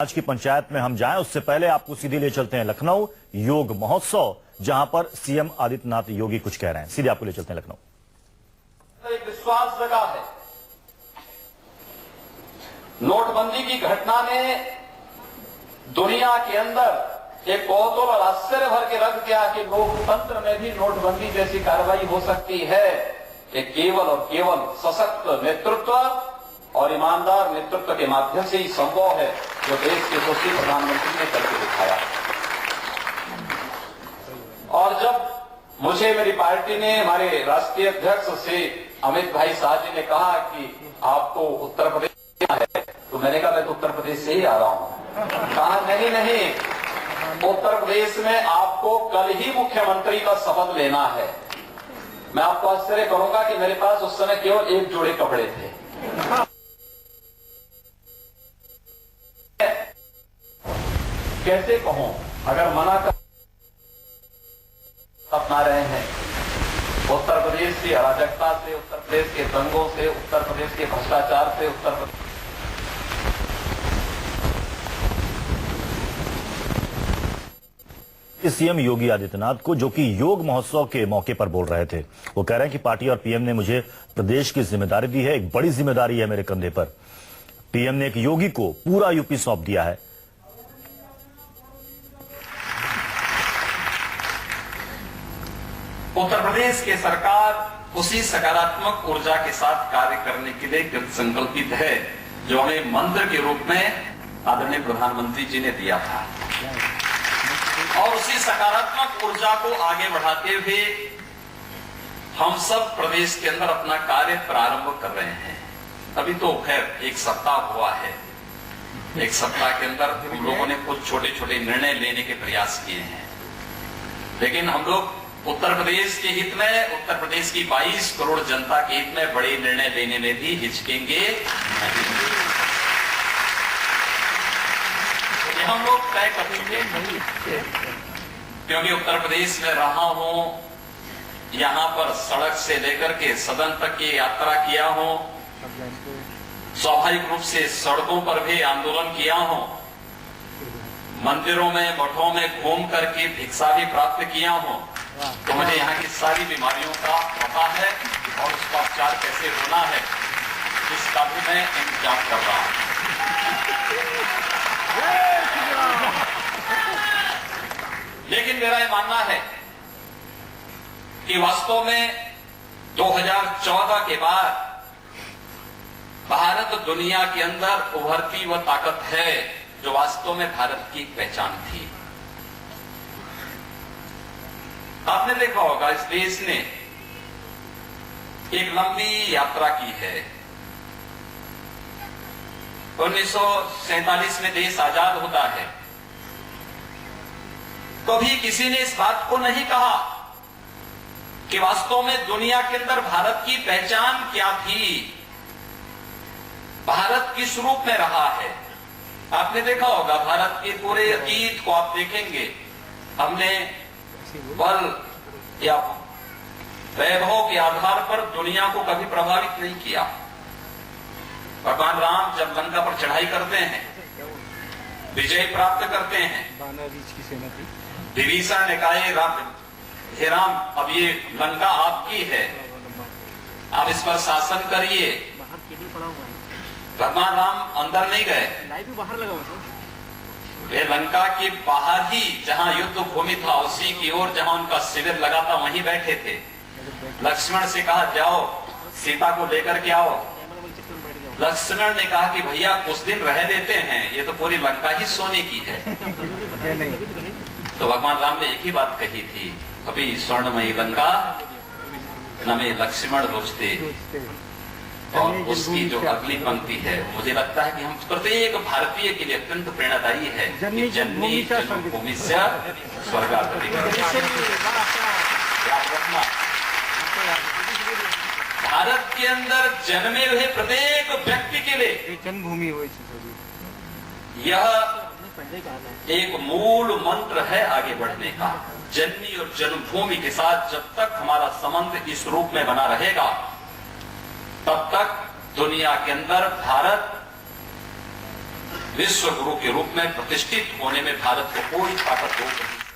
आज की पंचायत में हम जाएं उससे पहले आपको सीधे ले चलते हैं लखनऊ योग महोत्सव, जहां पर सीएम आदित्यनाथ योगी कुछ कह रहे हैं। सीधे आपको ले चलते हैं लखनऊ। एक विश्वास जगा है। नोटबंदी की घटना ने दुनिया के अंदर एक कौतूहल और आश्चर्य भर के रख दिया कि लोकतंत्र में भी नोटबंदी जैसी कार्रवाई हो सकती है। ये केवल और केवल सशक्त नेतृत्व और ईमानदार नेतृत्व के माध्यम से ही संभव है, जो देश के यशस्वी प्रधानमंत्री ने करके दिखाया। और जब मुझे मेरी पार्टी ने, हमारे राष्ट्रीय अध्यक्ष श्री अमित भाई शाह जी ने कहा कि आपको उत्तर प्रदेश है, तो मैंने कहा मैं तो उत्तर प्रदेश से ही आ रहा हूं। कहा नहीं, उत्तर प्रदेश में आपको कल ही मुख्यमंत्री का शपथ लेना है। मैं आपको आश्चर्य करूंगा कि मेरे पास उस समय केवल एक जोड़े कपड़े थे। कैसे कहूं, अगर मना कर अपना रहे हैं उत्तर प्रदेश की अराजकता से, उत्तर प्रदेश के दंगों से, उत्तर प्रदेश के भ्रष्टाचार से, उत्तर प्रदेश सीएम योगी आदित्यनाथ को, जो कि योग महोत्सव के मौके पर बोल रहे थे, वो कह रहे हैं कि पार्टी और पीएम ने मुझे प्रदेश की जिम्मेदारी दी है, एक बड़ी जिम्मेदारी है मेरे कंधे पर। पीएम ने एक योगी को पूरा यूपी सौंप दिया है। उत्तर प्रदेश की सरकार उसी सकारात्मक ऊर्जा के साथ कार्य करने के लिए कृत संकल्पित है, जो हमें मंत्र के रूप में आदरणीय प्रधानमंत्री जी ने दिया था। और उसी सकारात्मक ऊर्जा को आगे बढ़ाते हुए हम सब प्रदेश के अंदर अपना कार्य प्रारंभ कर रहे हैं। अभी तो खैर एक सप्ताह हुआ है। एक सप्ताह के अंदर हम लोगों ने कुछ छोटे छोटे निर्णय लेने के प्रयास किए हैं, लेकिन हम लोग उत्तर प्रदेश के हित में, उत्तर प्रदेश की 22 करोड़ जनता के हित में बड़े निर्णय लेने में भी हिचकेंगे नहीं। ये हम लोग तय कर चुके हैं, क्योंकि उत्तर प्रदेश में रहा हूं, यहां पर सड़क से लेकर के सदन तक की यात्रा किया हूं, स्वाभाविक रूप से सड़कों पर भी आंदोलन किया हूं, मंदिरों में, मठों में घूम करके भिक्षा भी प्राप्त किया हूं। तो मुझे यहाँ की सारी बीमारियों का पता है और उसका उपचार कैसे होना है, इसका भी मैं इंतजाम कर रहा हूं। लेकिन मेरा यह मानना है कि वास्तव में 2014 के बाद भारत दुनिया के अंदर उभरती वह ताकत है जो वास्तव में भारत की पहचान थी। आपने देखा होगा इस देश ने एक लंबी यात्रा की है। 1947 में देश आजाद होता है। कभी किसी ने इस बात को नहीं कहा कि वास्तव में दुनिया के अंदर भारत की पहचान क्या थी, भारत किस रूप में रहा है। आपने देखा होगा भारत के पूरे अतीत को आप देखेंगे, हमने बल या वैभव के आधार पर दुनिया को कभी प्रभावित नहीं किया। भगवान राम जब लंका पर चढ़ाई करते हैं, विजय प्राप्त करते हैं, विभीषण ने कहा हे राम, अब ये लंका आपकी है, आप इस पर शासन करिए। भगवान राम अंदर नहीं गए, बाहर लगा वे लंका के बाहर ही जहां युद्ध भूमि था उसी की ओर जहां उनका शिविर लगा था वहीं बैठे थे। लक्ष्मण से कहा जाओ सीता को लेकर के आओ। लक्ष्मण ने कहा कि भैया कुछ दिन रह देते हैं, ये तो पूरी लंका ही सोने की है। तो भगवान राम ने एक ही बात कही थी, अभी स्वर्णमयी लंका न में लक्ष्मण रोचते। और उसकी जो अगली पंक्ति है, मुझे लगता है कि हम प्रत्येक भारतीय के लिए अत्यंत प्रेरणादायी है। जन्मी जन्मभूमि से स्वर्गात। याद रखना, भारत के अंदर जन्मे हुए प्रत्येक व्यक्ति के लिए जन्मभूमि यह एक मूल मंत्र है आगे बढ़ने का। जन्मी और जन्मभूमि के साथ जब तक हमारा संबंध इस रूप में बना रहेगा, तब तक दुनिया के अंदर भारत विश्व गुरु के रूप में प्रतिष्ठित होने में भारत को कोई ताकत रोक नहीं।